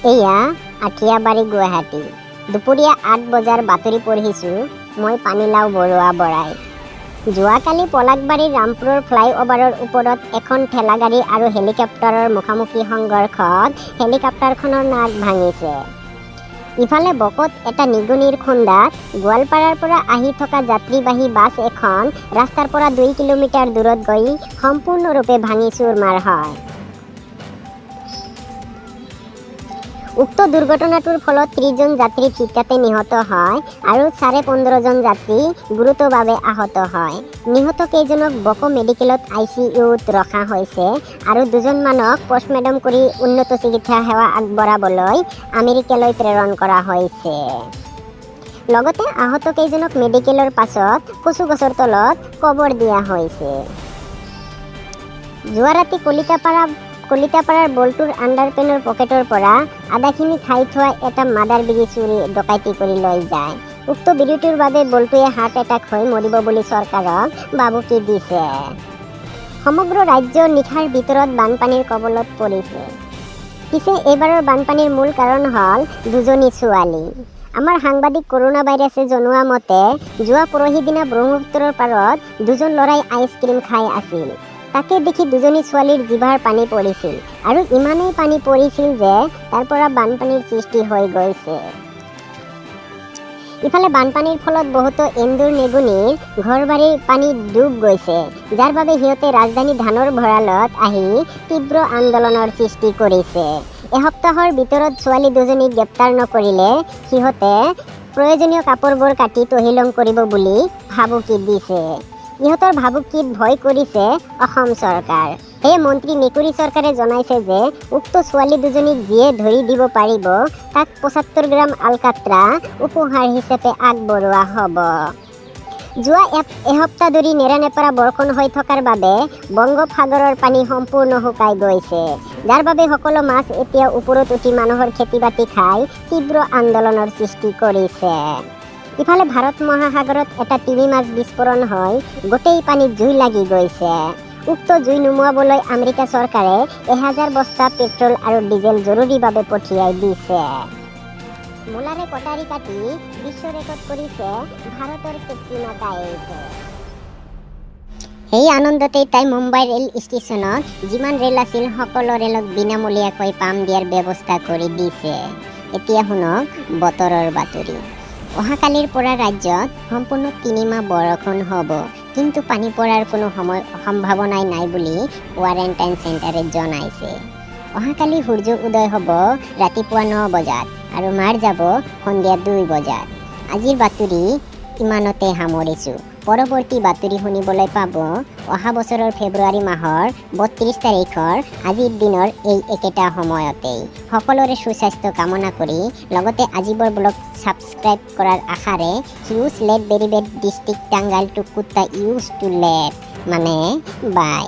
এয়া আঠিয়াবাৰী গুৱাহাটী। দুপৰীয়া ৮ বজাৰ বাতৰি পঢ়িছোঁ মই পানীলাও বৰুৱা বৰাই। যোৱাকালি পলাকবাৰীৰ ৰামপুৰৰ ফ্লাইঅভাৰৰ ওপৰত এখন ঠেলাগাড়ী আৰু হেলিকপ্টাৰৰ মুখামুখি সংঘৰ্ষত হেলিকপ্টাৰখনৰ নাক ভাঙিছে। ইফালে বকত এটা নিগনিৰ খুন্দাত গোৱালপাৰাৰ পৰা আহি থকা যাত্ৰীবাহী বাছ এখন ৰাস্তাৰ পৰা ২ কিলোমিটাৰ দূৰত গৈ সম্পূৰ্ণৰূপে ভাঙি চুৰমাৰ হয়। উক্ত দুৰ্ঘটনাটোৰ ফলত ৩০ জন যাত্ৰী ঠিকাতে নিহত হয় আৰু ১৫.৫ জন যাত্ৰী গুৰুতৰভাৱে আহত হয়। নিহত কেইজনক বক মেডিকেলত ICUত ৰখা হৈছে আৰু ২জন মানক পষ্টমৰ্টেম কৰি উন্নত চিকিৎসা সেৱা আগবঢ়াবলৈ আমেৰিকালৈ প্ৰেৰণ কৰা হৈছে। লগতে আহত কেইজনক মেডিকেলৰ পাছত কচু গছৰ তলত কবৰ দিয়া হৈছে। যোৱা ৰাতি কলিতাপাৰাৰ বল্টুৰ আণ্ডাৰপেনৰ পকেটৰ পৰা আদাখিনি খাই থোৱা এটা মাদাৰ বিড়ি চুৰি ডকাইতি কৰি লৈ যায়। উক্ত বিড়িটোৰ বাবে বল্টুৱে হাৰ্ট এটাক হৈ মৰিব বুলি চৰকাৰক ভাবুকি দিছে। সমগ্ৰ ৰাজ্য নিশাৰ ভিতৰত বানপানীৰ কবলত পৰিছে। পিছে এইবাৰৰ বানপানীৰ মূল কাৰণ হ'ল 2জনী ছোৱালী। আমাৰ সাংবাদিক কৰোনা ভাইৰাছে জনোৱা মতে যোৱা পৰহি দিনা ব্ৰহ্মপুত্ৰৰ পাৰত 2জন ল'ৰাই আইচক্ৰীম খাই আছিল। তাকে দেখি 2জনী ছোৱালীৰ জিভাৰ পানী পৰিছিল আৰু ইমানেই পানী পৰিছিল যে তাৰ পৰা বানপানীৰ সৃষ্টি হৈ গৈছে। ইফালে বানপানীৰ ফলত বহুতো এন্দুৰ নেগুণীৰ ঘৰ-বাৰীৰ পানীত ডুব গৈছে, যাৰ বাবে সিহঁতে ৰাজধানী ধানৰ ভঁৰালত আহি তীব্ৰ আন্দোলনৰ সৃষ্টি কৰিছে। এসপ্তাহৰ ভিতৰত ছোৱালী 2জনীক গ্ৰেপ্তাৰ নকৰিলে সিহঁতে প্ৰয়োজনীয় কাপোৰবোৰ কাটি তহিলং কৰিব বুলি ভাবুকি দিছে। ইহঁতৰ ভাবুকিত ভয় কৰিছে অসম চৰকাৰ। সেয়ে মন্ত্ৰী মেকুৰী চৰকাৰে জনাইছে যে উক্ত ছোৱালী 2জনীক যিয়ে ধৰি দিব পাৰিব তাক ৭৫ গ্ৰাম আলকাত্ৰা উপহাৰ হিচাপে আগবঢ়োৱা হ'ব। যোৱা এসপ্তাহ ধৰি নেৰানেপেৰা বৰষুণ হৈ থকাৰ বাবে বংগোপসাগৰৰ পানী সম্পূৰ্ণ শুকাই গৈছে, যাৰ বাবে সকলো মাছ এতিয়া ওপৰত উঠি মানুহৰ খেতি-বাতি খাই তীব্ৰ আন্দোলনৰ সৃষ্টি কৰিছে। ইফালে ভাৰত মহাসাগৰত এটা তিমি মাছ বিস্ফোৰণ হৈ গোটেই পানীত জুই লাগি গৈছে। উক্ত জুই নুমুৱাবলৈ আমেৰিকা চৰকাৰে ১০০০ বস্তা পেট্ৰল আৰু ডিজেল জৰুৰীভাৱে পঠিয়াই দিছে। মোলাৰে কটাৰী কাটি বিশ্ব ৰেকৰ্ড কৰিছে ভাৰতৰ কেটৰিনা কাইফে। সেই আনন্দতেই তাই মুম্বাই ৰেল ষ্টেচনত যিমান ৰেল আছিল সকলো ৰেলক বিনামূলীয়াকৈ পাম দিয়াৰ ব্যৱস্থা কৰি দিছে। এতিয়া শুনক বতৰৰ বাতৰি। অহাকালিৰ পৰা ৰাজ্যত সম্পূৰ্ণ ৩ মাহ বৰষুণ হ'ব, কিন্তু পানী পৰাৰ কোনো সম্ভাৱনাই নাই বুলি কোৱাৰেণ্টাইন চেণ্টাৰে জনাইছে। অহাকালি সূৰ্য উদয় হ'ব ৰাতিপুৱা ৯ বজাত আৰু মাৰ যাব সন্ধিয়া ২ বজাত। আজিৰ বাতৰি ইমানতে সামৰিছোঁ। পৰৱৰ্তী বাতৰি শুনিবলৈ পাব অহা বছৰৰ ফেব্ৰুৱাৰী মাহৰ ৩২ তাৰিখৰ আজিৰ দিনৰ এই একেটা সময়তেই। সকলোৰে সুস্বাস্থ্য কামনা কৰি লগতে আজিবৰ ব্লগ ছাবস্ক্ৰাইব কৰাৰ আশাৰে হিউজ লেট ভেৰি বেড ডিষ্ট্ৰিক্ট টাঙ্গাইল টু কুত্তা ইউজ টু লেট বাই।